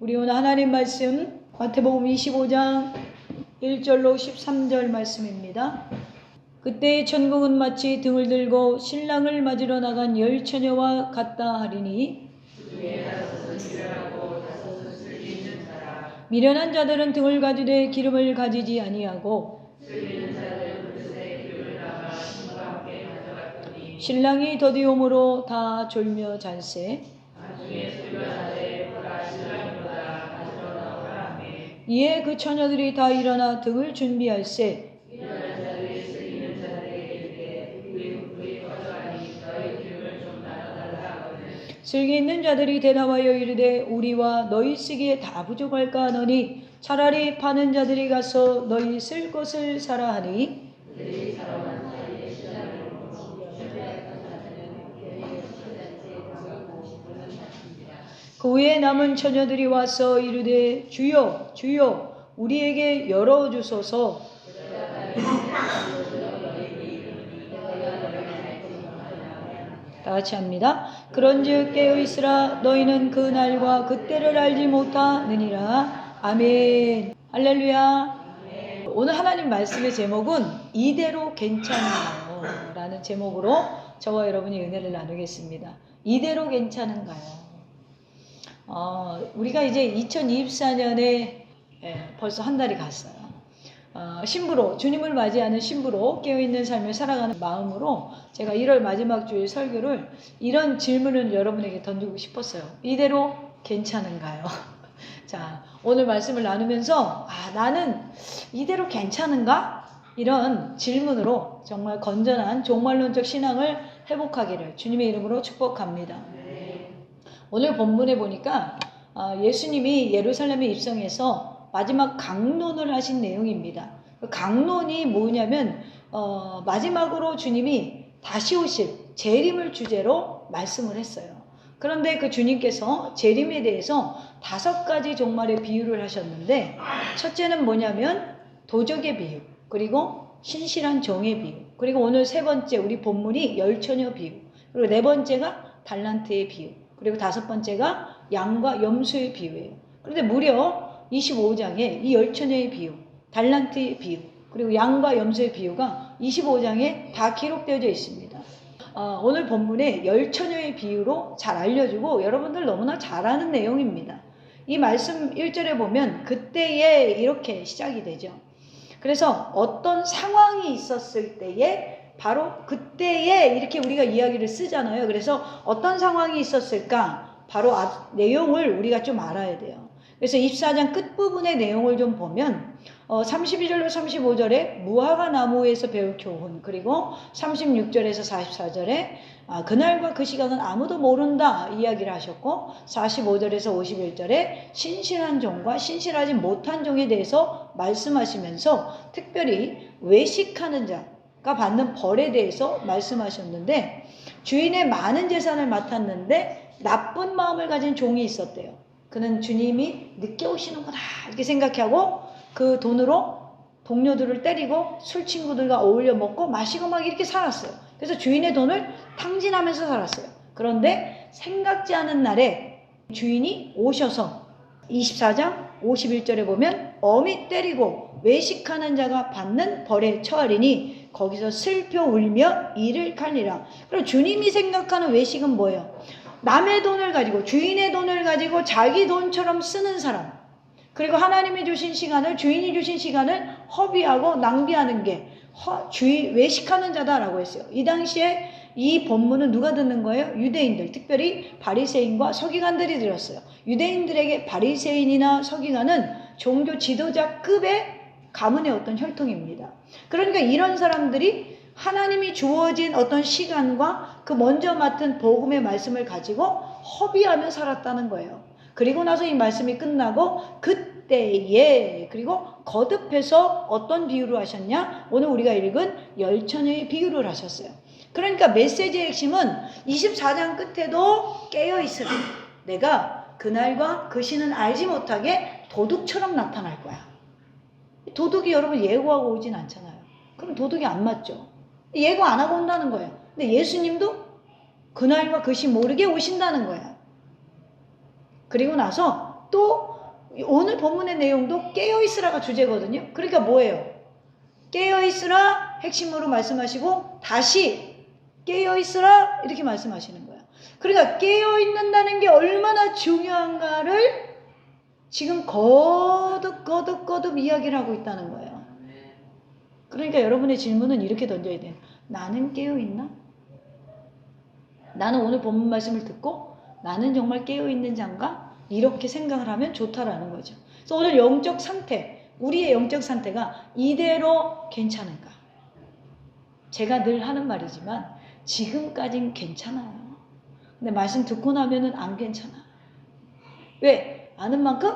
우리 오늘 하나님 말씀 마태복음 25장 1절로 13절 말씀입니다. 그때 천국은 마치 등을 들고 신랑을 맞으러 나간 10처녀와 같다 하리니 미련한 자들은 등을 가지되 기름을 가지지 아니하고 신랑이 더디옴으로 다 졸며 잔세. 이에 그 처녀들이 다 일어나 등을 준비할세. 슬기 있는 자들이 대답하여 이르되 우리와 너희 쓰기에 다 부족할까 하노니 차라리 파는 자들이 가서 너희 쓸 것을 사라 하니 그 후에 남은 처녀들이 와서 이르되 주여 주여 우리에게 열어주소서. 다 같이 합니다. 그런즉 깨어있으라 너희는 그 날과 그때를 알지 못하느니라. 아멘. 할렐루야. 오늘 하나님 말씀의 제목은 이대로 괜찮은가요? 라는 제목으로 저와 여러분이 은혜를 나누겠습니다. 이대로 괜찮은가요? 우리가 이제 2024년에 벌써 한 달이 갔어요. 신부로, 주님을 맞이하는 신부로 깨어있는 삶을 살아가는 마음으로 제가 1월 마지막 주일 설교를 이런 질문을 여러분에게 던지고 싶었어요. 이대로 괜찮은가요? 자, 오늘 말씀을 나누면서 나는 이대로 괜찮은가? 이런 질문으로 정말 건전한 종말론적 신앙을 회복하기를 주님의 이름으로 축복합니다. 오늘 본문에 보니까 예수님이 예루살렘에 입성해서 마지막 강론을 하신 내용입니다. 그 강론이 뭐냐면 마지막으로 주님이 다시 오실 재림을 주제로 말씀을 했어요. 그런데 그 주님께서 재림에 대해서 5가지 종말의 비유를 하셨는데 첫째는 뭐냐면 도적의 비유, 그리고 신실한 종의 비유, 그리고 오늘 3번째 우리 본문이 10처녀 비유, 그리고 4번째가 달란트의 비유, 그리고 5번째가 양과 염소의 비유예요. 그런데 무려 25장에 이 10처녀의 비유, 달란트의 비유, 그리고 양과 염소의 비유가 25장에 다 기록되어져 있습니다. 오늘 본문에 10처녀의 비유로 잘 알려주고 여러분들 너무나 잘 아는 내용입니다. 이 말씀 1절에 보면 그때에 이렇게 시작이 되죠. 그래서 어떤 상황이 있었을 때에 바로 그때에 이렇게 우리가 이야기를 쓰잖아요. 그래서 어떤 상황이 있었을까? 바로 내용을 우리가 좀 알아야 돼요. 그래서 24장 끝부분의 내용을 좀 보면 32절로 35절에 무화과 나무에서 배울 교훈, 그리고 36절에서 44절에 그날과 그 시간은 아무도 모른다 이야기를 하셨고, 45절에서 51절에 신실한 종과 신실하지 못한 종에 대해서 말씀하시면서 특별히 외식하는 자가 받는 벌에 대해서 말씀하셨는데, 주인의 많은 재산을 맡았는데 나쁜 마음을 가진 종이 있었대요. 그는 주님이 늦게 오시는구나 이렇게 생각하고 그 돈으로 동료들을 때리고 술 친구들과 어울려 먹고 마시고 막 이렇게 살았어요. 그래서 주인의 돈을 탕진하면서 살았어요. 그런데 생각지 않은 날에 주인이 오셔서 24장 51절에 보면 어미 때리고 외식하는 자가 받는 벌에 처하리니 거기서 슬퍼 울며 이를 갈리라. 그럼 주님이 생각하는 외식은 뭐예요? 남의 돈을 가지고, 주인의 돈을 가지고 자기 돈처럼 쓰는 사람, 그리고 하나님이 주신 시간을, 주인이 주신 시간을 허비하고 낭비하는 게 외식하는 자다라고 했어요. 이 당시에 이 본문은 누가 듣는 거예요? 유대인들, 특별히 바리새인과 서기관들이 들었어요. 유대인들에게 바리새인이나 서기관은 종교 지도자급의 가문의 어떤 혈통입니다. 그러니까 이런 사람들이 하나님이 주어진 어떤 시간과 그 먼저 맡은 복음의 말씀을 가지고 허비하며 살았다는 거예요. 그리고 나서 이 말씀이 끝나고 그때에, 그리고 거듭해서 어떤 비유를 하셨냐? 오늘 우리가 읽은 10처녀의 비유를 하셨어요. 그러니까 메시지의 핵심은 24장 끝에도 깨어있으라. 내가 그날과 그 시는 알지 못하게 도둑처럼 나타날 거야. 도둑이 여러분 예고하고 오진 않잖아요. 그럼 도둑이 안 맞죠. 예고 안 하고 온다는 거예요. 근데 예수님도 그날과 그 시 모르게 오신다는 거예요. 그리고 나서 또 오늘 본문의 내용도 깨어있으라가 주제거든요. 그러니까 뭐예요? 깨어있으라 핵심으로 말씀하시고 다시 깨어있으라 이렇게 말씀하시는 거예요. 그러니까 깨어있는다는 게 얼마나 중요한가를 지금 거듭 이야기를 하고 있다는 거예요. 그러니까 여러분의 질문은 이렇게 던져야 돼요. 나는 깨어있나? 나는 오늘 본문 말씀을 듣고 나는 정말 깨어있는 자인가? 이렇게 생각을 하면 좋다라는 거죠. 그래서 오늘 영적 상태, 우리의 영적 상태가 이대로 괜찮은가? 제가 늘 하는 말이지만 지금까진 괜찮아요. 근데 말씀 듣고 나면은 안 괜찮아. 왜? 아는 만큼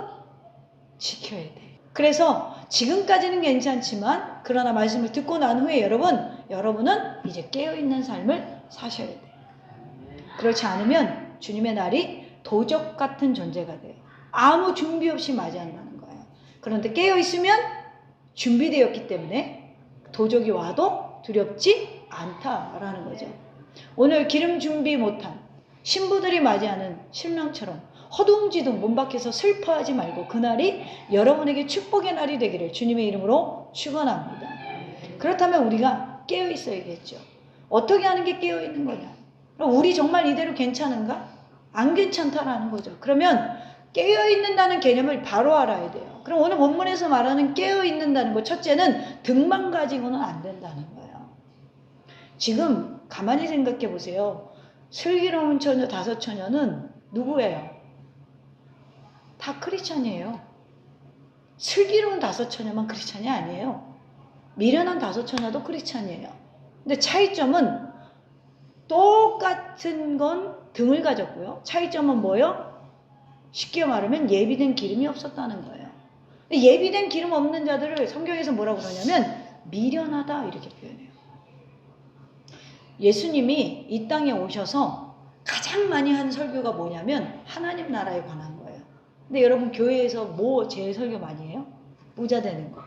지켜야 돼. 그래서 지금까지는 괜찮지만 그러나 말씀을 듣고 난 후에 여러분은 이제 깨어있는 삶을 사셔야 돼요. 그렇지 않으면 주님의 날이 도적 같은 존재가 돼요. 아무 준비 없이 맞이한다는 거예요. 그런데 깨어있으면 준비되었기 때문에 도적이 와도 두렵지 않다라는 거죠. 오늘 기름 준비 못한 신부들이 맞이하는 신랑처럼 허둥지둥 문 밖에서 슬퍼하지 말고 그날이 여러분에게 축복의 날이 되기를 주님의 이름으로 축원합니다. 그렇다면 우리가 깨어 있어야겠죠. 어떻게 하는 게 깨어 있는 거냐? 우리 정말 이대로 괜찮은가? 안 괜찮다라는 거죠. 그러면 깨어 있는다는 개념을 바로 알아야 돼요. 그럼 오늘 본문에서 말하는 깨어 있는다는 거, 첫째는 등만 가지고는 안 된다는 거예요. 지금 가만히 생각해 보세요. 슬기로운 처녀 5처녀는 누구예요? 다 크리스찬이에요. 슬기로운 5처녀만 크리스찬이 아니에요. 미련한 5처녀도 크리스찬이에요. 근데 차이점은 똑같은 건 등을 가졌고요. 차이점은 뭐예요? 쉽게 말하면 예비된 기름이 없었다는 거예요. 근데 예비된 기름 없는 자들을 성경에서 뭐라고 그러냐면 미련하다 이렇게 표현해요. 예수님이 이 땅에 오셔서 가장 많이 한 설교가 뭐냐면 하나님 나라에 관한 거예요. 근데 여러분 교회에서 뭐 제일 설교 많이 해요? 부자 되는 거,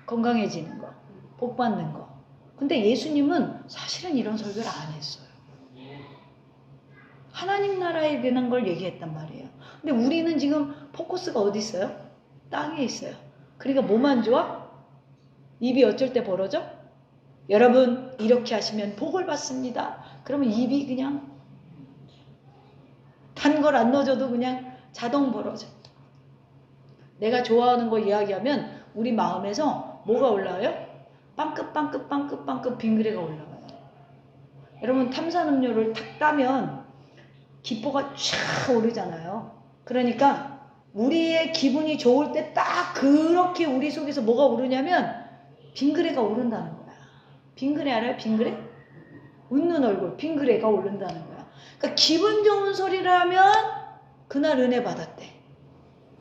건강해지는 거, 복 받는 거. 근데 예수님은 사실은 이런 설교를 안 했어요. 하나님 나라에 대한 걸 얘기했단 말이에요. 근데 우리는 지금 포커스가 어디 있어요? 땅에 있어요. 그러니까 뭐만 좋아? 입이 어쩔 때 벌어져? 여러분 이렇게 하시면 복을 받습니다. 그러면 입이 그냥 단 걸 안 넣어줘도 그냥 자동 벌어져. 내가 좋아하는 거 이야기하면 우리 마음에서 뭐가 올라와요? 빵긋 빙그레가 올라와요. 여러분 탄산음료를 탁 따면 기포가 쫙 오르잖아요. 그러니까 우리의 기분이 좋을 때 딱 그렇게 우리 속에서 뭐가 오르냐면 빙그레가 오른다는 거야. 빙그레 알아요? 빙그레? 웃는 얼굴 빙그레가 오른다는 거야. 그러니까 기분 좋은 소리를 하면 그날 은혜 받았대.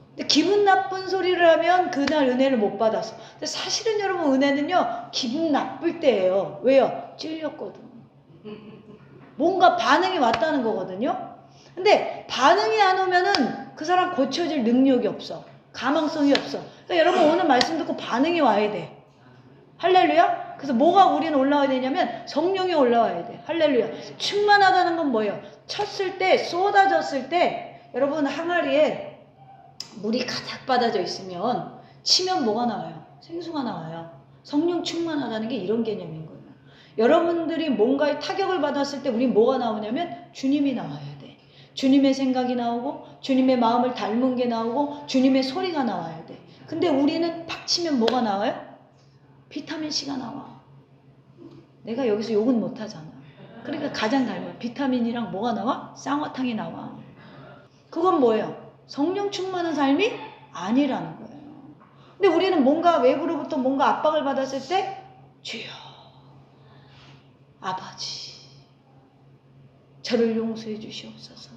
근데 기분 나쁜 소리를 하면 그날 은혜를 못 받았어. 근데 사실은 여러분 은혜는요 기분 나쁠 때예요. 왜요? 찔렸거든. 뭔가 반응이 왔다는 거거든요. 근데 반응이 안 오면은 그 사람 고쳐질 능력이 없어. 가망성이 없어. 그러니까 여러분 오늘 말씀 듣고 반응이 와야 돼. 할렐루야? 그래서 뭐가 우리는 올라와야 되냐면 성령이 올라와야 돼. 할렐루야. 충만하다는 건 뭐예요? 쳤을 때 쏟아졌을 때 여러분 항아리에 물이 가득 받아져 있으면 치면 뭐가 나와요? 생수가 나와요. 성령 충만하다는 게 이런 개념인 거예요. 여러분들이 뭔가에 타격을 받았을 때 우린 뭐가 나오냐면 주님이 나와야 돼. 주님의 생각이 나오고 주님의 마음을 닮은 게 나오고 주님의 소리가 나와야 돼. 근데 우리는 팍 치면 뭐가 나와요? 비타민C가 나와. 내가 여기서 욕은 못하잖아. 그러니까 가장 닮아요. 비타민이랑 뭐가 나와? 쌍화탕이 나와. 그건 뭐예요? 성령 충만한 삶이 아니라는 거예요. 근데 우리는 뭔가 외부로부터 뭔가 압박을 받았을 때 주여 아버지 저를 용서해 주시옵소서.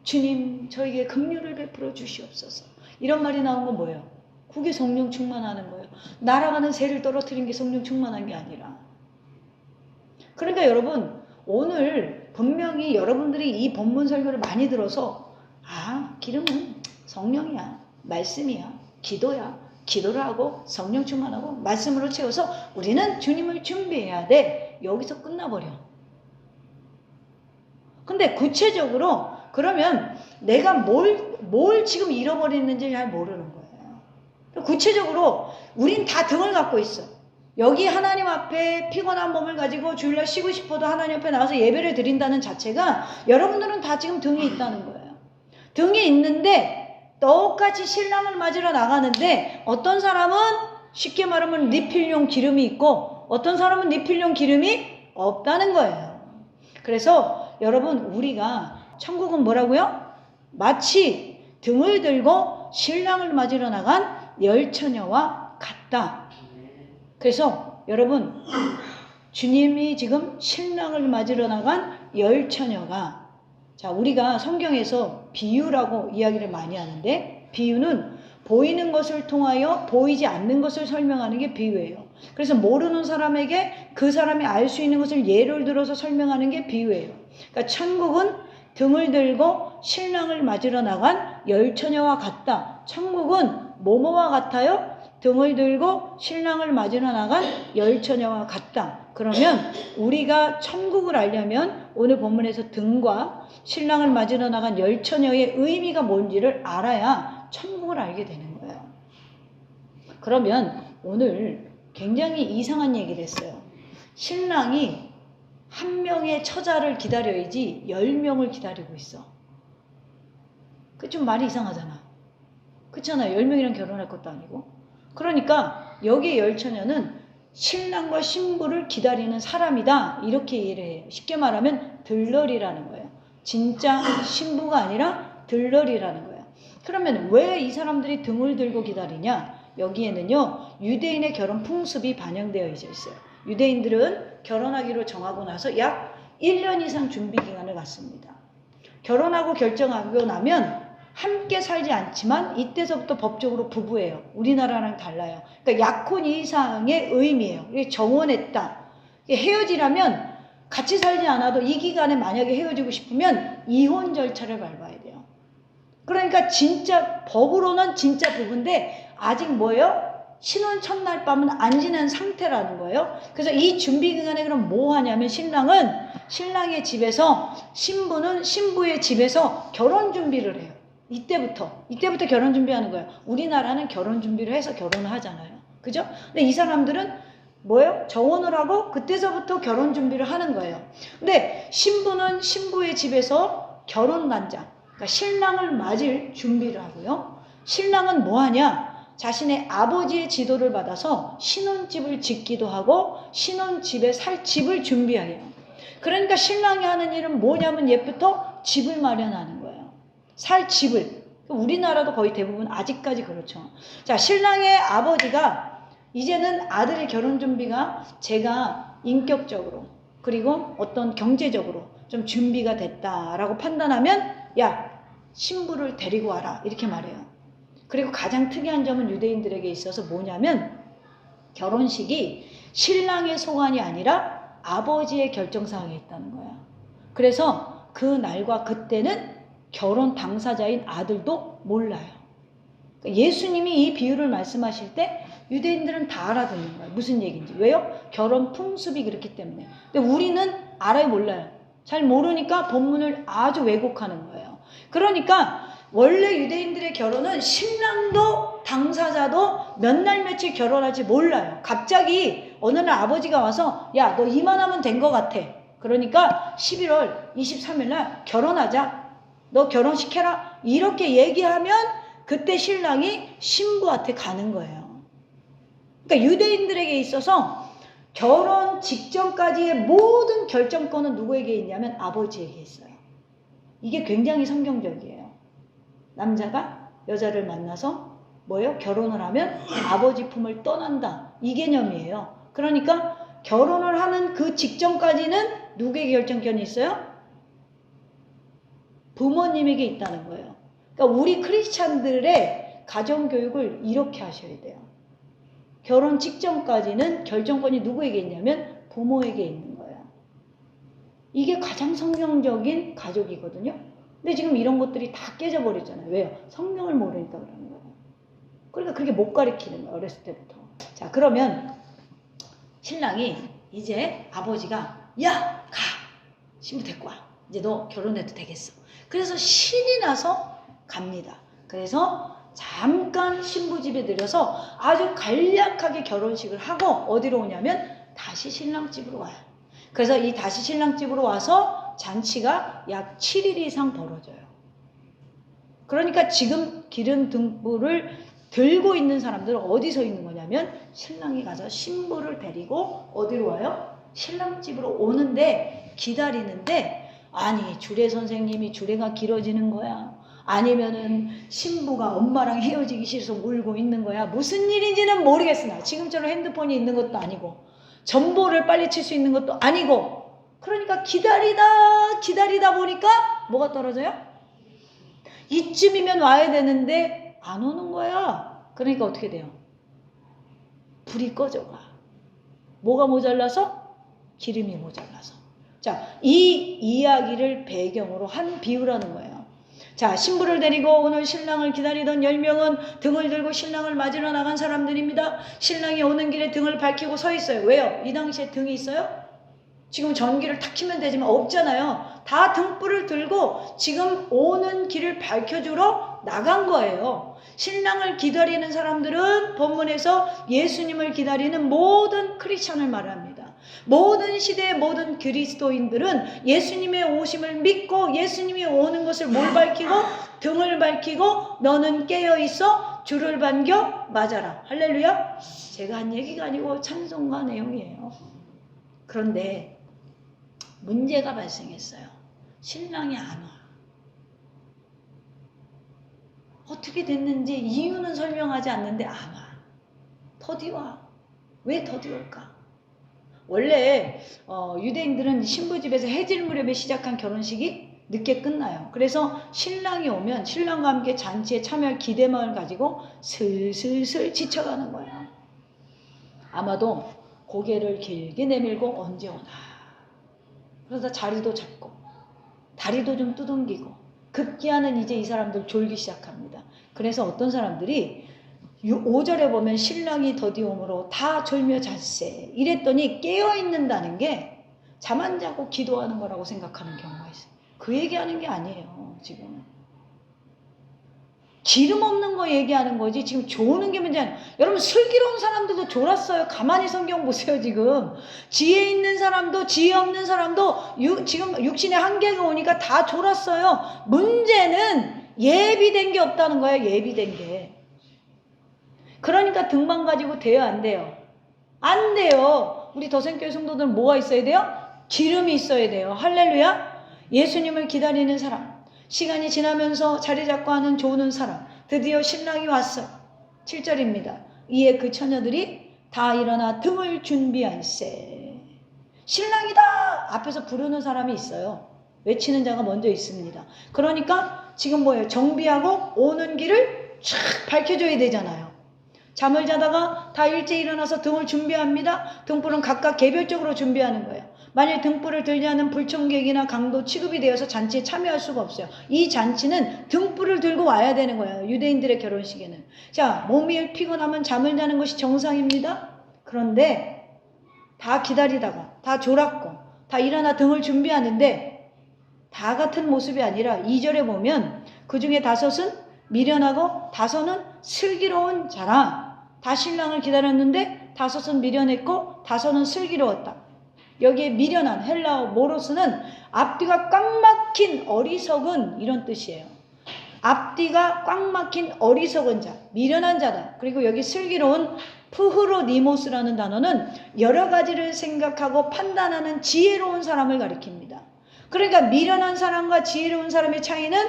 주님 저에게 긍휼을 베풀어 주시옵소서. 이런 말이 나온 건 뭐예요? 그게 성령 충만하는 거예요. 날아가는 새를 떨어뜨린 게 성령 충만한 게 아니라. 그러니까 여러분 오늘 분명히 여러분들이 이 본문 설교를 많이 들어서 아 기름은 성령이야, 말씀이야, 기도야, 기도를 하고 성령 충만하고 말씀으로 채워서 우리는 주님을 준비해야 돼. 여기서 끝나버려. 근데 구체적으로 그러면 내가 뭘 지금 잃어버리는지 잘 모르는 거예요. 구체적으로 우린 다 등을 갖고 있어. 여기 하나님 앞에 피곤한 몸을 가지고 주일날 쉬고 싶어도 하나님 앞에 나와서 예배를 드린다는 자체가 여러분들은 다 지금 등이 있다는 거예요. 등이 있는데 똑같이 신랑을 맞으러 나가는데 어떤 사람은 쉽게 말하면 리필용 기름이 있고 어떤 사람은 리필용 기름이 없다는 거예요. 그래서 여러분 우리가 천국은 뭐라고요? 마치 등을 들고 신랑을 맞으러 나간 열처녀와 같다. 그래서 여러분 주님이 지금 신랑을 맞으러 나간 열처녀가 자 우리가 성경에서 비유라고 이야기를 많이 하는데 비유는 보이는 것을 통하여 보이지 않는 것을 설명하는 게 비유예요. 그래서 모르는 사람에게 그 사람이 알 수 있는 것을 예를 들어서 설명하는 게 비유예요. 그러니까 천국은 등을 들고 신랑을 맞으러 나간 열처녀와 같다. 천국은 뭐뭐와 같아요? 등을 들고 신랑을 맞으러 나간 열처녀와 같다. 그러면 우리가 천국을 알려면 오늘 본문에서 등과 신랑을 맞으러 나간 열처녀의 의미가 뭔지를 알아야 천국을 알게 되는 거예요. 그러면 오늘 굉장히 이상한 얘기를 했어요. 신랑이 한 명의 처자를 기다려야지 10명을 기다리고 있어. 그 좀 말이 이상하잖아. 그렇잖아요. 10명이랑 결혼할 것도 아니고. 그러니까 여기의 열처녀는 신랑과 신부를 기다리는 사람이다. 이렇게 이해를 해요. 쉽게 말하면 들러리라는 거예요. 진짜 신부가 아니라 들러리라는 거예요. 그러면 왜 이 사람들이 등을 들고 기다리냐? 여기에는요. 유대인의 결혼 풍습이 반영되어 있어요. 유대인들은 결혼하기로 정하고 나서 약 1년 이상 준비 기간을 갖습니다. 결혼하고 결정하고 나면 함께 살지 않지만 이때서부터 법적으로 부부예요. 우리나라랑 달라요. 그러니까 약혼 이상의 의미예요. 정혼했다. 헤어지라면 같이 살지 않아도 이 기간에 만약에 헤어지고 싶으면 이혼 절차를 밟아야 돼요. 그러니까 진짜 법으로는 진짜 부부인데 아직 뭐예요? 신혼 첫날 밤은 안 지난 상태라는 거예요. 그래서 이 준비 기간에 그럼 뭐 하냐면 신랑은 신랑의 집에서 신부는 신부의 집에서 결혼 준비를 해요. 이때부터 결혼 준비하는 거예요. 우리나라는 결혼 준비를 해서 결혼을 하잖아요. 그죠? 근데 이 사람들은 뭐예요? 정혼을 하고 그때서부터 결혼 준비를 하는 거예요. 근데 신부는 신부의 집에서 결혼 난장, 그러니까 신랑을 맞을 준비를 하고요. 신랑은 뭐 하냐? 자신의 아버지의 지도를 받아서 신혼집을 짓기도 하고 신혼집에 살 집을 준비해요. 그러니까 신랑이 하는 일은 뭐냐면 옛부터 집을 마련하는 거예요. 살 집을. 우리나라도 거의 대부분 아직까지 그렇죠. 자, 신랑의 아버지가 이제는 아들의 결혼 준비가 제가 인격적으로 그리고 어떤 경제적으로 좀 준비가 됐다라고 판단하면 야, 신부를 데리고 와라 이렇게 말해요. 그리고 가장 특이한 점은 유대인들에게 있어서 뭐냐면 결혼식이 신랑의 소관이 아니라 아버지의 결정사항에 있다는 거야. 그래서 그 날과 그때는 결혼 당사자인 아들도 몰라요. 그러니까 예수님이 이 비유를 말씀하실 때 유대인들은 다 알아듣는 거예요. 무슨 얘기인지. 왜요? 결혼 풍습이 그렇기 때문에. 근데 우리는 알아요, 몰라요? 잘 모르니까 본문을 아주 왜곡하는 거예요. 그러니까 원래 유대인들의 결혼은 신랑도 당사자도 몇 날 며칠 결혼할지 몰라요. 갑자기 어느 날 아버지가 와서 야, 너 이만하면 된 것 같아. 그러니까 11월 23일 날 결혼하자. 너 결혼시켜라. 이렇게 얘기하면 그때 신랑이 신부한테 가는 거예요. 그러니까 유대인들에게 있어서 결혼 직전까지의 모든 결정권은 누구에게 있냐면 아버지에게 있어요. 이게 굉장히 성경적이에요. 남자가 여자를 만나서 뭐예요? 결혼을 하면 아버지 품을 떠난다. 이 개념이에요. 그러니까 결혼을 하는 그 직전까지는 누구에게 결정권이 있어요? 부모님에게 있다는 거예요. 그러니까 우리 크리스찬들의 가정교육을 이렇게 하셔야 돼요. 결혼 직전까지는 결정권이 누구에게 있냐면 부모에게 있는 거예요. 이게 가장 성경적인 가족이거든요. 근데 지금 이런 것들이 다 깨져버리잖아요. 왜요? 성경을 모르니까 그러는 거예요. 그러니까 그렇게 못 가르치는 거예요. 어렸을 때부터. 자, 그러면 신랑이 이제 아버지가 야! 가! 신부 데리고 와. 이제 너 결혼해도 되겠어. 그래서 신이 나서 갑니다. 그래서 잠깐 신부 집에 들여서 아주 간략하게 결혼식을 하고 어디로 오냐면 다시 신랑 집으로 와요. 그래서 이 다시 신랑 집으로 와서 잔치가 약 7일 이상 벌어져요. 그러니까 지금 기름 등불을 들고 있는 사람들은 어디서 있는 거냐면 신랑이 가서 신부를 데리고 어디로 와요? 신랑 집으로 오는데 기다리는데 아니 주례 선생님이 주례가 길어지는 거야. 아니면은 신부가 엄마랑 헤어지기 싫어서 울고 있는 거야. 무슨 일인지는 모르겠으나 지금처럼 핸드폰이 있는 것도 아니고 전보를 빨리 칠 수 있는 것도 아니고 그러니까 기다리다 보니까 뭐가 떨어져요? 이쯤이면 와야 되는데 안 오는 거야. 그러니까 어떻게 돼요? 불이 꺼져가. 뭐가 모자라서? 기름이 모자라서. 자, 이 이야기를 배경으로 한 비유라는 거예요. 자, 신부를 데리고 오늘 신랑을 기다리던 10명은 등을 들고 신랑을 맞으러 나간 사람들입니다. 신랑이 오는 길에 등을 밝히고 서 있어요. 왜요? 이 당시에 등이 있어요? 지금 전기를 탁 켜면 되지만 없잖아요. 다 등불을 들고 지금 오는 길을 밝혀주러 나간 거예요. 신랑을 기다리는 사람들은 본문에서 예수님을 기다리는 모든 크리스천을 말합니다. 모든 시대의 모든 그리스도인들은 예수님의 오심을 믿고 예수님이 오는 것을 뭘 밝히고 등을 밝히고 너는 깨어있어 주를 반겨 맞아라. 할렐루야. 제가 한 얘기가 아니고 찬송가 내용이에요. 그런데 문제가 발생했어요. 신랑이 안 와. 어떻게 됐는지 이유는 설명하지 않는데 안 와. 더디 와. 왜 더디 올까? 원래 유대인들은 신부집에서 해질 무렵에 시작한 결혼식이 늦게 끝나요. 그래서 신랑이 오면 신랑과 함께 잔치에 참여할 기대만을 가지고 슬슬슬 지쳐가는 거예요. 아마도 고개를 길게 내밀고 언제 오나. 그러다 자리도 잡고 다리도 좀 두둥기고 급기야는 이제 이 사람들 졸기 시작합니다. 그래서 어떤 사람들이 5절에 보면 신랑이 더디 오므로 다 졸며 잤세 이랬더니 깨어있는다는 게 잠 안 자고 기도하는 거라고 생각하는 경우가 있어요. 그 얘기하는 게 아니에요. 지금 기름 없는 거 얘기하는 거지 지금 조는 게 문제야. 여러분 슬기로운 사람들도 졸았어요. 가만히 성경 보세요. 지금 지혜 있는 사람도 지혜 없는 사람도 지금 육신의 한계가 오니까 다 졸았어요. 문제는 예비된 게 없다는 거예요. 예비된 게. 그러니까 등만 가지고 돼요? 안 돼요? 안 돼요. 우리 더생교회 성도들은 뭐가 있어야 돼요? 기름이 있어야 돼요. 할렐루야. 예수님을 기다리는 사람, 시간이 지나면서 자리 잡고 하는 조는 사람, 드디어 신랑이 왔어. 7절입니다. 이에 그 처녀들이 다 일어나 등을 준비할세. 신랑이다! 앞에서 부르는 사람이 있어요. 외치는 자가 먼저 있습니다. 그러니까 지금 뭐예요? 정비하고 오는 길을 쫙 밝혀줘야 되잖아요. 잠을 자다가 다 일찍 일어나서 등을 준비합니다. 등불은 각각 개별적으로 준비하는 거예요. 만일 등불을 들지 않은 불청객이나 강도 취급이 되어서 잔치에 참여할 수가 없어요. 이 잔치는 등불을 들고 와야 되는 거예요. 유대인들의 결혼식에는. 자, 몸이 피곤하면 잠을 자는 것이 정상입니다. 그런데 다 기다리다가 다 졸았고 다 일어나 등을 준비하는데 다 같은 모습이 아니라 2절에 보면 그 중에 5은 미련하고 5은 슬기로운 자라. 다 신랑을 기다렸는데 5은 미련했고 5은 슬기로웠다. 여기에 미련한 헬라어 모로스는 앞뒤가 꽉 막힌 어리석은 이런 뜻이에요. 앞뒤가 꽉 막힌 어리석은 자, 미련한 자다. 그리고 여기 슬기로운 푸흐로니모스라는 단어는 여러 가지를 생각하고 판단하는 지혜로운 사람을 가리킵니다. 그러니까 미련한 사람과 지혜로운 사람의 차이는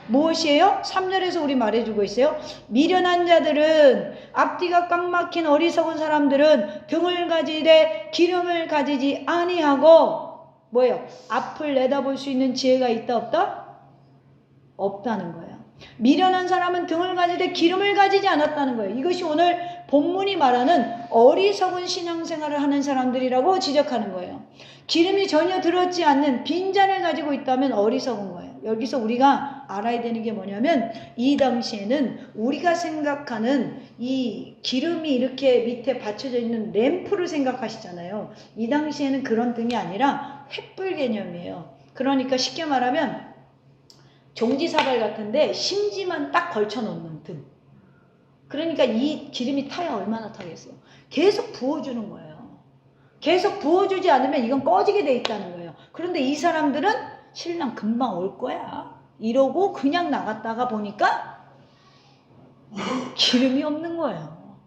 무엇이에요? 3절에서 우리 말해주고 있어요. 미련한 자들은 앞뒤가 꽉 막힌 어리석은 사람들은 등을 가지되 기름을 가지지 아니하고 뭐예요? 앞을 내다볼 수 있는 지혜가 있다 없다? 없다는 거예요. 미련한 사람은 등을 가지되 기름을 가지지 않았다는 거예요. 이것이 오늘 본문이 말하는 어리석은 신앙생활을 하는 사람들이라고 지적하는 거예요. 기름이 전혀 들었지 않는 빈잔을 가지고 있다면 어리석은 거예요. 여기서 우리가 알아야 되는 게 뭐냐면 이 당시에는 우리가 생각하는 이 기름이 이렇게 밑에 받쳐져 있는 램프를 생각하시잖아요. 이 당시에는 그런 등이 아니라 횃불 개념이에요. 그러니까 쉽게 말하면 종지사발 같은데 심지만 딱 걸쳐놓는 등. 그러니까 이 기름이 타야 얼마나 타겠어요. 계속 부어주는 거예요. 계속 부어주지 않으면 이건 꺼지게 돼 있다는 거예요. 그런데 이 사람들은 신랑 금방 올 거야 이러고 그냥 나갔다가 보니까 기름이 없는 거예요.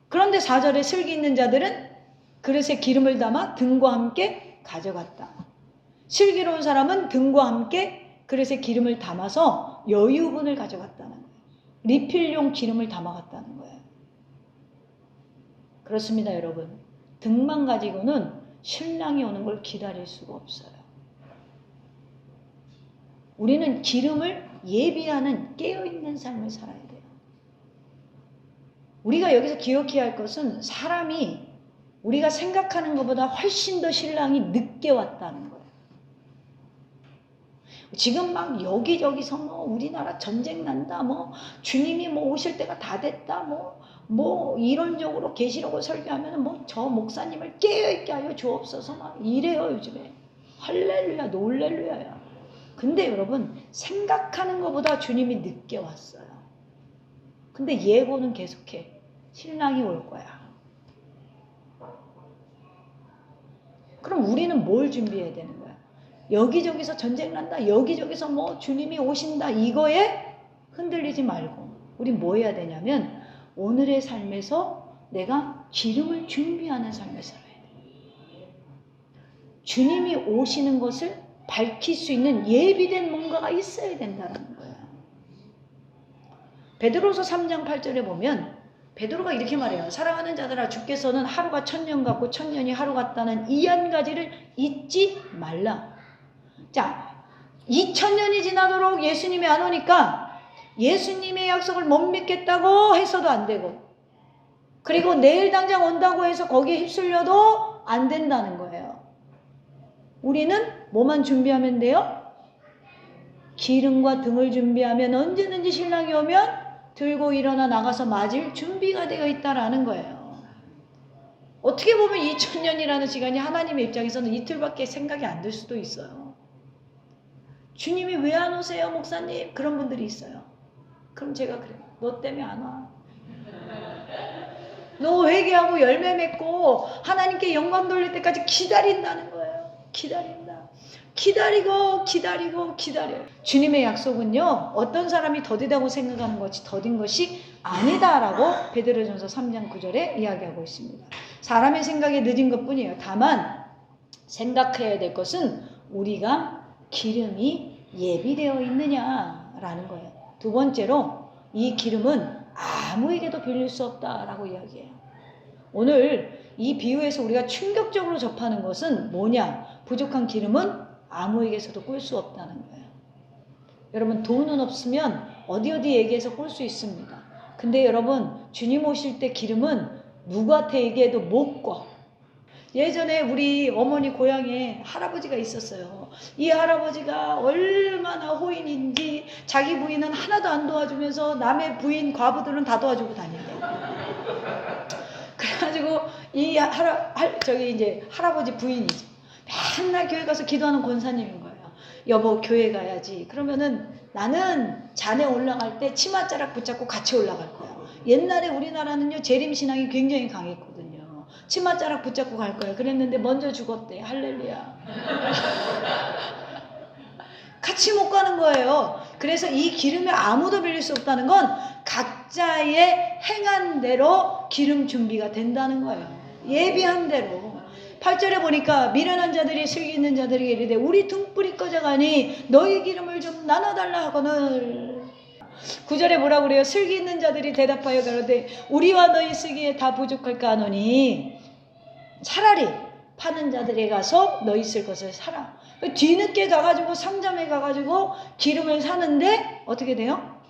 그런데 4절에 슬기 있는 자들은 그릇에 기름을 담아 등과 함께 가져갔다. 슬기로운 사람은 등과 함께 그릇에 기름을 담아서 여유분을 가져갔다는 거예요. 리필용 기름을 담아갔다는 거예요. 그렇습니다, 여러분. 등만 가지고는 신랑이 오는 걸 기다릴 수가 없어요. 우리는 기름을 예비하는 깨어있는 삶을 살아야 돼요. 우리가 여기서 기억해야 할 것은 사람이 우리가 생각하는 것보다 훨씬 더 신랑이 늦게 왔다는 거예요. 지금 막 여기저기서 뭐 우리나라 전쟁 난다, 뭐 주님이 뭐 오실 때가 다 됐다, 뭐 이론적으로 계시록을 설교하면 뭐 저 목사님을 깨어있게 하여 주옵소서 막 이래요 요즘에. 할렐루야, 놀렐루야야. 근데 여러분 생각하는 것보다 주님이 늦게 왔어요. 근데 예고는 계속해. 신랑이 올 거야. 그럼 우리는 뭘 준비해야 되는 거야? 여기저기서 전쟁 난다, 여기저기서 뭐 주님이 오신다, 이거에 흔들리지 말고 우리 뭐 해야 되냐면 오늘의 삶에서 내가 기름을 준비하는 삶을 살아야 돼. 주님이 오시는 것을 밝힐 수 있는 예비된 뭔가가 있어야 된다는 거예요. 베드로서 3장 8절에 보면 베드로가 이렇게 말해요. 사랑하는 자들아, 주께서는 하루가 1000년 같고 1000년이 하루 같다는 이 한 가지를 잊지 말라. 자, 2000년이 지나도록 예수님이 안 오니까 예수님의 약속을 못 믿겠다고 해서도 안 되고, 그리고 내일 당장 온다고 해서 거기에 휩쓸려도 안 된다는 거예요. 우리는 뭐만 준비하면 돼요? 기름과 등을 준비하면 언제든지 신랑이 오면 들고 일어나 나가서 맞을 준비가 되어 있다라는 거예요. 어떻게 보면 2000년이라는 시간이 하나님의 입장에서는 이틀밖에 생각이 안 들 수도 있어요. 주님이 왜 안 오세요, 목사님? 그런 분들이 있어요. 그럼 제가 그래요. 너 때문에 안 와. 너 회개하고 열매 맺고 하나님께 영광 돌릴 때까지 기다린다는 거예요. 기다린다. 기다리고 기다려요. 주님의 약속은요, 어떤 사람이 더디다고 생각하는 것이 더딘 것이 아니다라고 베드로전서 3장 9절에 이야기하고 있습니다. 사람의 생각에 늦은 것뿐이에요. 다만 생각해야 될 것은 우리가 기름이 예비되어 있느냐라는 거예요. 두 번째로 이 기름은 아무에게도 빌릴 수 없다라고 이야기해요. 오늘 이 비유에서 우리가 충격적으로 접하는 것은 뭐냐? 부족한 기름은 아무에게서도 꿀 수 없다는 거예요. 여러분, 돈은 없으면 어디 얘기해서 꿀 수 있습니다. 근데 여러분, 주님 오실 때 기름은 누구한테 얘기해도 못 꿔. 예전에 우리 어머니 고향에 할아버지가 있었어요. 이 할아버지가 얼마나 호인인지 자기 부인은 하나도 안 도와주면서 남의 부인 과부들은 다 도와주고 다닌대요. 그래가지고 이 할아버지 부인이죠. 맨날 교회 가서 기도하는 권사님인 거예요. 여보, 교회 가야지. 그러면은 나는 잔에 올라갈 때 치맛자락 붙잡고 같이 올라갈 거야. 옛날에 우리나라는요, 재림신앙이 굉장히 강했거든요. 치맛자락 붙잡고 갈 거예요. 그랬는데 먼저 죽었대. 할렐루야. 같이 못 가는 거예요. 그래서 이 기름에 아무도 빌릴 수 없다는 건 각자의 행한 대로 기름 준비가 된다는 거예요. 예비한 대로. 8절에 보니까 미련한 자들이 슬기 있는 자들에게 이르되 우리 등불이 꺼져가니 너희 기름을 좀 나눠달라 하거늘. 9절에 뭐라고 그래요? 슬기 있는 자들이 대답하여 가로되 우리와 너희 쓰기에 다 부족할까 하노니 차라리 파는 자들에 가서 너희 쓸 것을 사라. 뒤늦게 가가지고 상점에 가가지고 기름을 사는데 어떻게 돼요?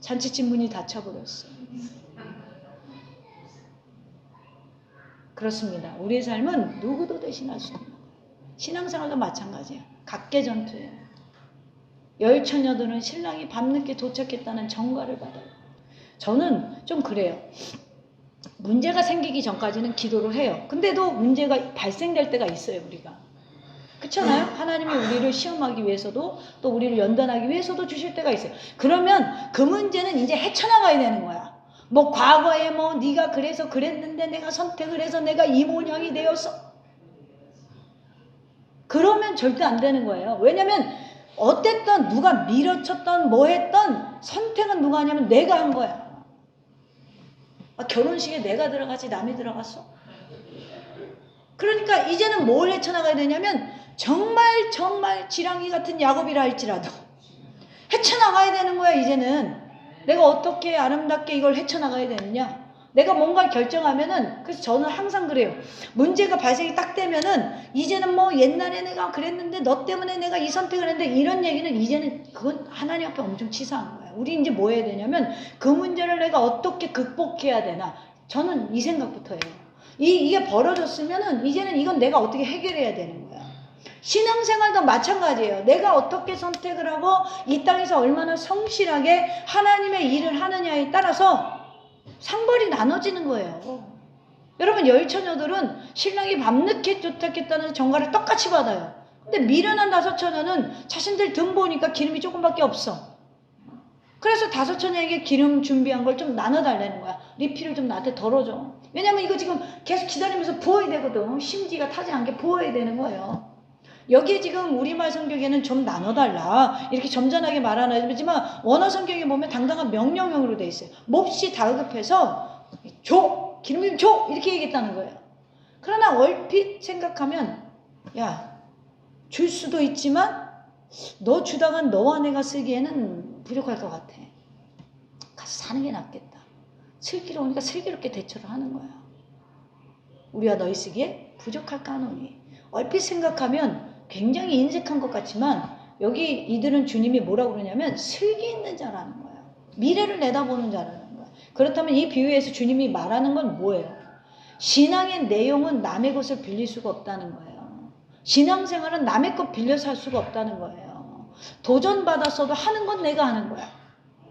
잔치집 문이 닫혀버렸어요. 그렇습니다. 우리의 삶은 누구도 대신할 수 없는 거예요. 신앙생활도 마찬가지예요. 각계전투예요. 열처녀들은 신랑이 밤늦게 도착했다는 정과를 받아요. 저는 좀 그래요. 문제가 생기기 전까지는 기도를 해요. 근데도 문제가 발생될 때가 있어요, 우리가. 그렇잖아요? 하나님이 우리를 시험하기 위해서도 또 우리를 연단하기 위해서도 주실 때가 있어요. 그러면 그 문제는 이제 헤쳐나가야 되는 거야. 뭐 과거에 뭐 네가 그래서 그랬는데 내가 선택을 해서 내가 이 모양이 되어서 그러면 절대 안 되는 거예요. 왜냐면 어땠던 누가 밀어쳤던 뭐 했던 선택은 누가 하냐면 내가 한 거야. 결혼식에 내가 들어가지 남이 들어갔어? 그러니까 이제는 뭘 헤쳐나가야 되냐면 정말 지랑이 같은 야곱이라 할지라도 헤쳐나가야 되는 거야. 이제는 내가 어떻게 아름답게 이걸 헤쳐나가야 되느냐. 내가 뭔가 결정하면은, 그래서 저는 항상 그래요. 문제가 발생이 딱 되면은 이제는 뭐 옛날에 내가 그랬는데 너 때문에 내가 이 선택을 했는데 이런 얘기는 이제는 그건 하나님 앞에 엄청 치사한 거야. 우리 이제 뭐 해야 되냐면 그 문제를 내가 어떻게 극복해야 되나. 저는 이 생각부터 해요. 이게 벌어졌으면은 이제는 이건 내가 어떻게 해결해야 되는 거야. 신앙생활도 마찬가지예요. 내가 어떻게 선택을 하고 이 땅에서 얼마나 성실하게 하나님의 일을 하느냐에 따라서 상벌이 나눠지는 거예요. 여러분 열처녀들은 신랑이 밤늦게 도착했다는 정가를 똑같이 받아요. 근데 미련한 다섯 처녀는 자신들 등 보니까 기름이 조금밖에 없어. 그래서 다섯 처녀에게 기름 준비한 걸 좀 나눠달라는 거야. 리필을 좀 나한테 덜어줘. 왜냐면 이거 지금 계속 기다리면서 부어야 되거든. 심지가 타지 않게 부어야 되는 거예요. 여기 지금 우리말 성경에는 좀 나눠달라 이렇게 점잖하게 말하는 거지만 원어 성경에 보면 당당한 명령형으로 돼 있어요. 몹시 다급해서 줘! 기름 좀 줘! 이렇게 얘기했다는 거예요. 그러나 얼핏 생각하면 야, 줄 수도 있지만 너 주다가 너와 내가 쓰기에는 부족할 것 같아. 가서 사는 게 낫겠다. 슬기로우니까 슬기롭게 대처를 하는 거야. 우리와 너희 쓰기에 부족할 까노니. 얼핏 생각하면 굉장히 인색한 것 같지만 여기 이들은 주님이 뭐라고 그러냐면 슬기 있는 자라는 거예요. 미래를 내다보는 자라는 거예요. 그렇다면 이 비유에서 주님이 말하는 건 뭐예요? 신앙의 내용은 남의 것을 빌릴 수가 없다는 거예요. 신앙생활은 남의 것 빌려서 할 수가 없다는 거예요. 도전받았어도 하는 건 내가 하는 거야.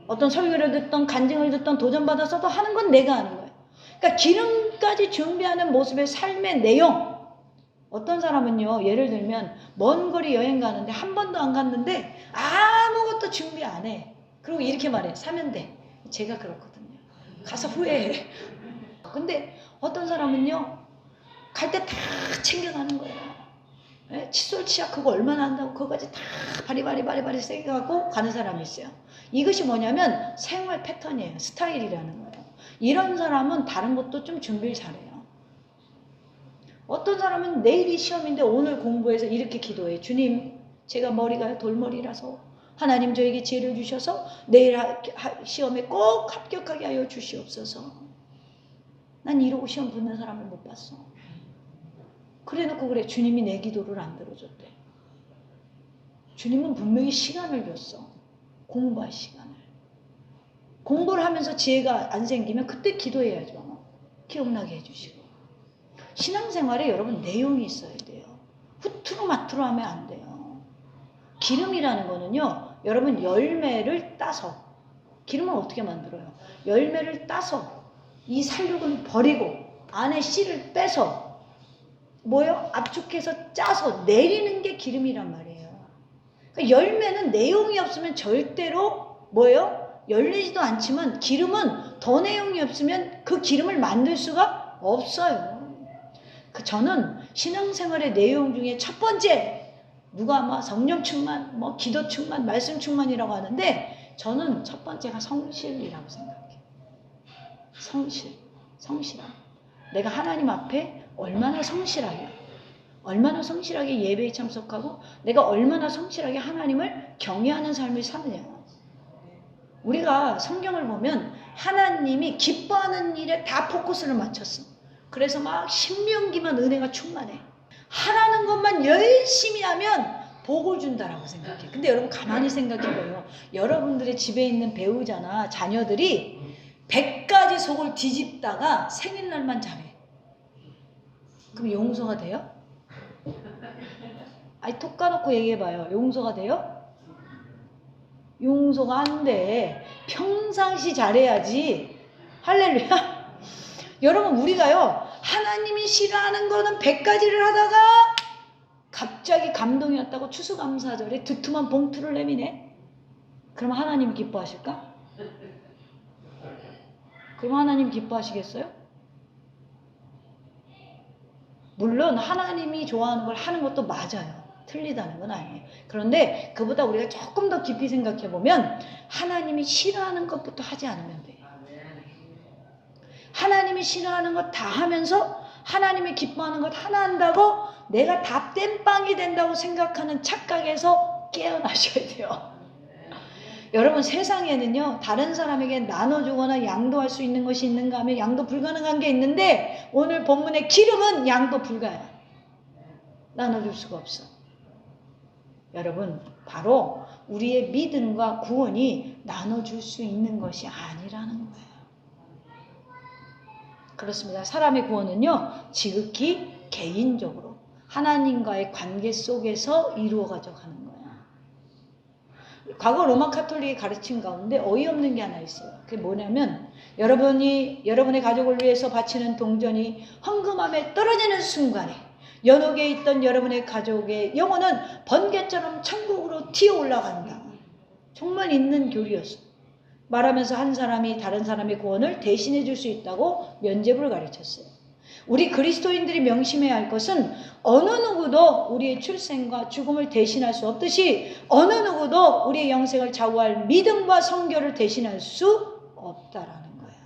어떤 설교를 듣던 간증을 듣던 도전받았어도 하는 건 내가 하는 거예요. 그러니까 기름까지 준비하는 모습의 삶의 내용. 어떤 사람은요, 예를 들면 먼 거리 여행 가는데 한 번도 안 갔는데 아무것도 준비 안 해. 그리고 이렇게 말해. 사면 돼. 제가 그렇거든요. 가서 후회해. 근데 어떤 사람은요, 갈 때 다 챙겨가는 거예요. 예? 칫솔 치약 그거 얼마나 한다고 그거까지 다 바리바리 세게 갖고 가는 사람이 있어요. 이것이 뭐냐면 생활 패턴이에요. 스타일이라는 거예요. 이런 사람은 다른 것도 좀 준비를 잘해요. 어떤 사람은 내일이 시험인데 오늘 공부해서 이렇게 기도해. 주님, 제가 머리가 돌머리라서 하나님 저에게 지혜를 주셔서 내일 시험에 꼭 합격하게 하여 주시옵소서. 난 이러고 시험 붙는 사람을 못 봤어. 그래놓고 그래. 주님이 내 기도를 안 들어줬대. 주님은 분명히 시간을 줬어. 공부할 시간을. 공부를 하면서 지혜가 안 생기면 그때 기도해야죠. 기억나게 해주시고. 신앙생활에 여러분 내용이 있어야 돼요. 후투루마투루 하면 안 돼요. 기름이라는 거는요, 여러분 열매를 따서, 기름은 어떻게 만들어요? 열매를 따서 이 살육을 버리고 안에 씨를 빼서 뭐요? 압축해서 짜서 내리는 게 기름이란 말이에요. 그러니까 열매는 내용이 없으면 절대로 뭐예요? 열리지도 않지만 기름은 더 내용이 없으면 그 기름을 만들 수가 없어요. 저는 신앙생활의 내용 중에 첫 번째, 누가 막 성령 충만, 뭐 기도 충만, 말씀 충만이라고 하는데 저는 첫 번째가 성실이라고 생각해요. 성실함. 내가 하나님 앞에 얼마나 성실하게 예배에 참석하고 내가 얼마나 성실하게 하나님을 경외하는 삶을 사느냐. 우리가 성경을 보면 하나님이 기뻐하는 일에 다 포커스를 맞췄어. 그래서 막 신명기만 은혜가 충만해. 하라는 것만 열심히 하면 복을 준다라고 생각해. 근데 여러분 가만히 생각해봐요. 여러분들의 집에 있는 배우자나 자녀들이 100가지 속을 뒤집다가 생일날만 잘해. 그럼 용서가 돼요? 아니 톡 까놓고 얘기해봐요. 용서가 돼요? 용서가 안 돼. 평상시 잘해야지. 할렐루야. 여러분 우리가요 하나님이 싫어하는 거는 100가지를 하다가 갑자기 감동이 왔다고 추수감사절에 두툼한 봉투를 내미네? 그럼 하나님 기뻐하실까? 그럼 하나님 기뻐하시겠어요? 물론 하나님이 좋아하는 걸 하는 것도 맞아요. 틀리다는 건 아니에요. 그런데 그보다 우리가 조금 더 깊이 생각해 보면 하나님이 싫어하는 것부터 하지 않으면 돼요. 하나님이 싫어하는 것 다 하면서 하나님이 기뻐하는 것 하나 한다고 내가 다 땜빵이 된다고 생각하는 착각에서 깨어나셔야 돼요. 여러분, 세상에는요, 다른 사람에게 나눠주거나 양도할 수 있는 것이 있는가 하면 양도 불가능한 게 있는데, 오늘 본문의 기름은 양도 불가야. 나눠줄 수가 없어. 여러분, 바로 우리의 믿음과 구원이 나눠줄 수 있는 것이 아니라는 거예요. 그렇습니다. 사람의 구원은요, 지극히 개인적으로 하나님과의 관계 속에서 이루어가져 가는 거예요. 과거 로마 카톨릭이 가르친 가운데 어이없는 게 하나 있어요. 그게 뭐냐면, 여러분이 여러분의 가족을 위해서 바치는 동전이 헌금함에 떨어지는 순간에 연옥에 있던 여러분의 가족의 영혼은 번개처럼 천국으로 튀어 올라간다. 정말 있는 교리였어요. 말하면서 한 사람이 다른 사람의 구원을 대신해 줄 수 있다고 면죄부를 가르쳤어요. 우리 그리스도인들이 명심해야 할 것은 어느 누구도 우리의 출생과 죽음을 대신할 수 없듯이 어느 누구도 우리의 영생을 좌우할 믿음과 성결을 대신할 수 없다라는 거예요.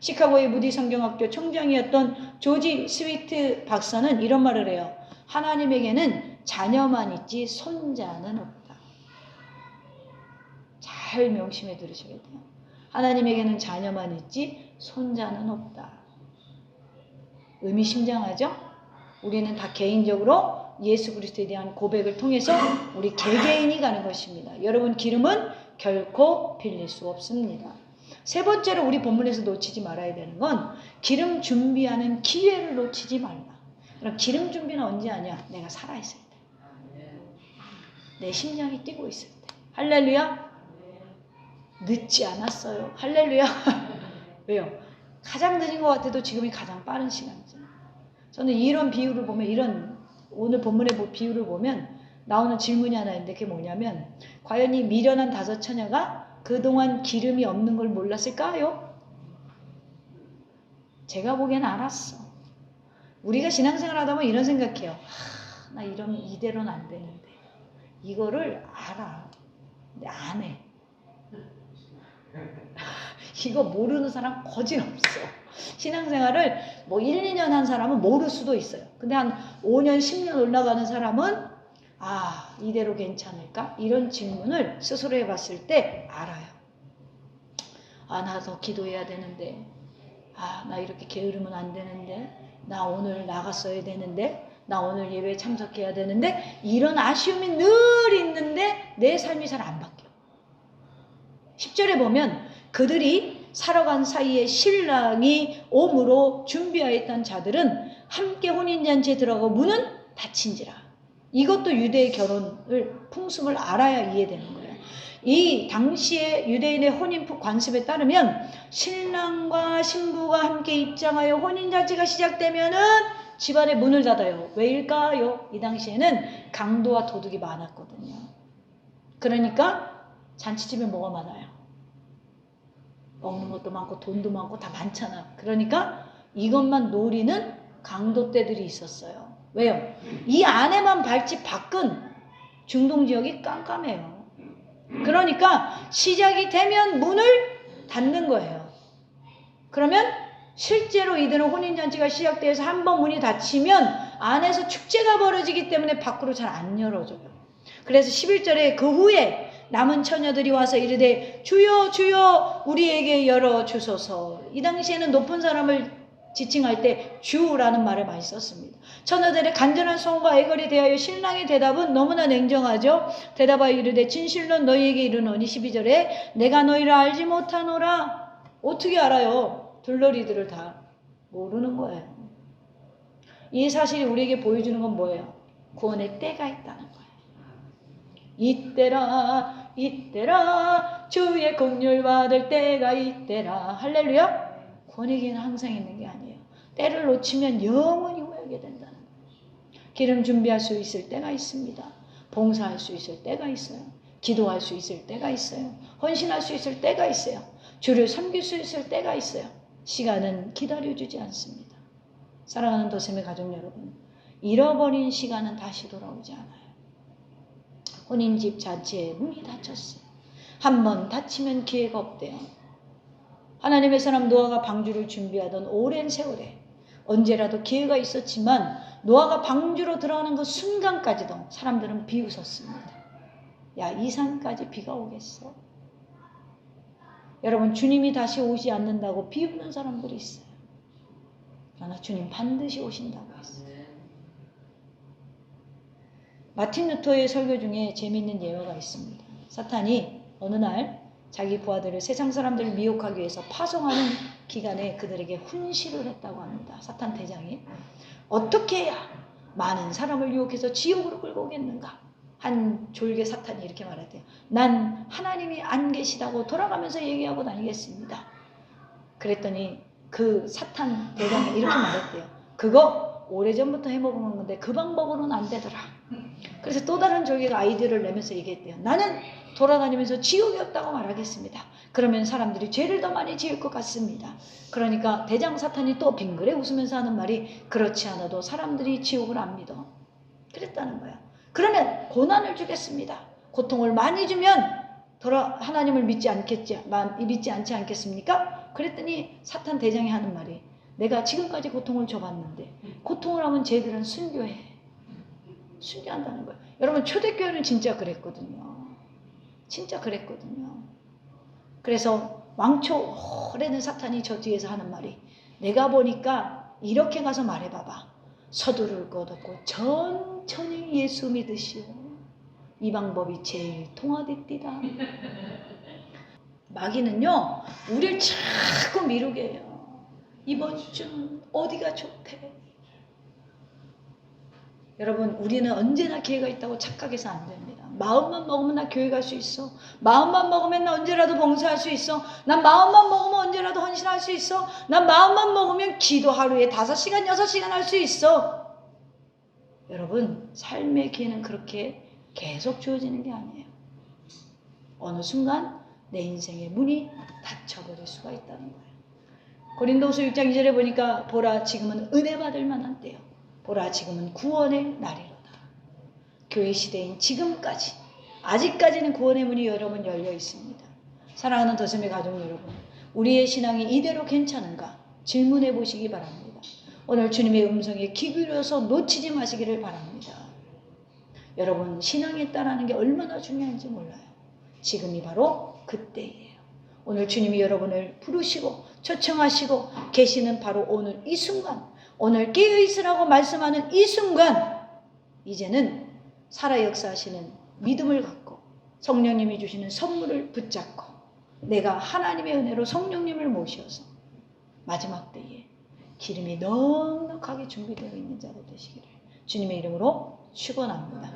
시카고의 무디 성경학교 총장이었던 조지 스위트 박사는 이런 말을 해요. 하나님에게는 자녀만 있지 손자는 없다. 잘 명심해 들으셔야 돼요. 하나님에게는 자녀만 있지 손자는 없다. 의미심장하죠? 우리는 다 개인적으로 예수 그리스도에 대한 고백을 통해서 우리 개개인이 가는 것입니다. 여러분, 기름은 결코 빌릴 수 없습니다. 세 번째로 우리 본문에서 놓치지 말아야 되는 건 기름 준비하는 기회를 놓치지 말라. 그럼 기름 준비는 언제 하냐? 내가 살아있을 때. 내 심장이 뛰고 있을 때. 할렐루야? 늦지 않았어요. 할렐루야. 왜요? 가장 늦은 것 같아도 지금이 가장 빠른 시간이죠. 저는 이런 비유를 보면, 오늘 본문의 비유를 보면 나오는 질문이 하나 있는데, 그게 뭐냐면, 과연 이 미련한 5 처녀가 그동안 기름이 없는 걸 몰랐을까요? 제가 보기엔 알았어. 우리가 신앙생활 하다 보면 이런 생각해요. 나 이러면 이대로는 안 되는데. 이거를 알아. 근데 안 해. 이거 모르는 사람 거짓없어. 신앙생활을 뭐 1, 2년 한 사람은 모를 수도 있어요. 근데 한 5년, 10년 올라가는 사람은 이대로 괜찮을까? 이런 질문을 스스로 해봤을 때 알아요. 나 더 기도해야 되는데, 나 이렇게 게으르면 안 되는데, 나 오늘 나갔어야 되는데, 나 오늘 예배에 참석해야 되는데, 이런 아쉬움이 늘 있는데 내 삶이 잘 안 바뀌어. 10절에 보면 그들이 살아간 사이에 신랑이 옴으로 준비하였던 자들은 함께 혼인잔치에 들어가고 문은 닫힌지라. 이것도 유대의 결혼을 풍습을 알아야 이해되는 거예요. 이 당시에 유대인의 혼인 관습에 따르면 신랑과 신부가 함께 입장하여 혼인잔치가 시작되면은 집안의 문을 닫아요. 왜일까요? 이 당시에는 강도와 도둑이 많았거든요. 그러니까 잔치집에 뭐가 많아요? 먹는 것도 많고 돈도 많고 다 많잖아. 그러니까 이것만 노리는 강도떼들이 있었어요. 왜요? 이 안에만 밟지 밖은 중동 지역이 깜깜해요. 그러니까 시작이 되면 문을 닫는 거예요. 그러면 실제로 이들은 혼인잔치가 시작돼서 한번 문이 닫히면 안에서 축제가 벌어지기 때문에 밖으로 잘 안 열어줘요. 그래서 11절에 그 후에 남은 처녀들이 와서 이르되 주여 주여 우리에게 열어주소서. 이 당시에는 높은 사람을 지칭할 때 주라는 말을 많이 썼습니다. 처녀들의 간절한 소원과 애걸에 대하여 신랑의 대답은 너무나 냉정하죠. 대답하여 이르되 진실로 너희에게 이르노니 12절에 내가 너희를 알지 못하노라. 어떻게 알아요? 들러리들을 다 모르는 거예요. 이 사실이 우리에게 보여주는 건 뭐예요? 구원의 때가 있다는 거예요. 이때라 이때라 주의 긍휼 받을 때가 이때라. 할렐루야. 구원에게는 항상 있는 게 아니에요. 때를 놓치면 영원히 후회하게 된다는 거예요. 기름 준비할 수 있을 때가 있습니다. 봉사할 수 있을 때가 있어요. 기도할 수 있을 때가 있어요. 헌신할 수 있을 때가 있어요. 주를 섬길 수 있을 때가 있어요. 시간은 기다려주지 않습니다. 사랑하는 도샘의 가족 여러분, 잃어버린 시간은 다시 돌아오지 않아요. 혼인집 잔치에 문이 닫혔어요. 한번 닫히면 기회가 없대요. 하나님의 사람 노아가 방주를 준비하던 오랜 세월에 언제라도 기회가 있었지만 노아가 방주로 들어가는 그 순간까지도 사람들은 비웃었습니다. 야, 이 산까지 비가 오겠어? 여러분, 주님이 다시 오지 않는다고 비웃는 사람들이 있어요. 그러나 주님 반드시 오신다고 했어요. 마틴 루터의 설교 중에 재미있는 예화가 있습니다. 사탄이 어느 날 자기 부하들을 세상 사람들을 미혹하기 위해서 파송하는 기간에 그들에게 훈시를 했다고 합니다. 사탄 대장이 어떻게 해야 많은 사람을 유혹해서 지옥으로 끌고 오겠는가? 한 졸개 사탄이 이렇게 말했대요. 난 하나님이 안 계시다고 돌아가면서 얘기하고 다니겠습니다. 그랬더니 그 사탄 대장이 이렇게 말했대요. 그거 오래전부터 해먹은 건데 그 방법으로는 안 되더라. 그래서 또 다른 졸개가 아이디어를 내면서 얘기했대요. 나는 돌아다니면서 지옥이 없다고 말하겠습니다. 그러면 사람들이 죄를 더 많이 지을 것 같습니다. 그러니까 대장 사탄이 또 빙그레 웃으면서 하는 말이 그렇지 않아도 사람들이 지옥을 안 믿어. 그랬다는 거야. 그러면 고난을 주겠습니다. 고통을 많이 주면 하나님을 믿지 않지 않겠습니까? 그랬더니 사탄 대장이 하는 말이 내가 지금까지 고통을 줘봤는데 고통을 하면 쟤들은 순교해. 순교한다는 거예요. 여러분, 초대교회는 진짜 그랬거든요. 진짜 그랬거든요. 그래서 왕초 오래된 사탄이 저 뒤에서 하는 말이 내가 보니까 이렇게 가서 말해봐봐. 서두를 것 없고 천천히 예수 믿으시오. 이 방법이 제일 통하댔디다. 마귀는요, 우리를 자꾸 미루게 해요. 이번 주는 어디가 좋대? 여러분, 우리는 언제나 기회가 있다고 착각해서 안 됩니다. 마음만 먹으면 나 교회 갈 수 있어. 마음만 먹으면 나 언제라도 봉사할 수 있어. 난 마음만 먹으면 언제라도 헌신할 수 있어. 난 마음만 먹으면 기도 하루에 5시간, 6시간 할 수 있어. 여러분, 삶의 기회는 그렇게 계속 주어지는 게 아니에요. 어느 순간 내 인생의 문이 닫혀버릴 수가 있다는 거예요. 고린도후서 6장 2절에 보니까 보라 지금은 은혜 받을 만한 때요. 보라 지금은 구원의 날이로다. 교회 시대인 지금까지 아직까지는 구원의 문이 여러분 열려 있습니다. 사랑하는 더샘의 가족 여러분, 우리의 신앙이 이대로 괜찮은가 질문해 보시기 바랍니다. 오늘 주님의 음성에 귀 기울여서 놓치지 마시기를 바랍니다. 여러분, 신앙에 따르는 게 얼마나 중요한지 몰라요. 지금이 바로 그때예요. 오늘 주님이 여러분을 부르시고 초청하시고 계시는 바로 오늘 이 순간, 오늘 깨어있으라고 말씀하는 이 순간, 이제는 살아 역사하시는 믿음을 갖고 성령님이 주시는 선물을 붙잡고 내가 하나님의 은혜로 성령님을 모셔서 마지막 때에 기름이 넉넉하게 준비되어 있는 자로 되시기를 주님의 이름으로 축원합니다.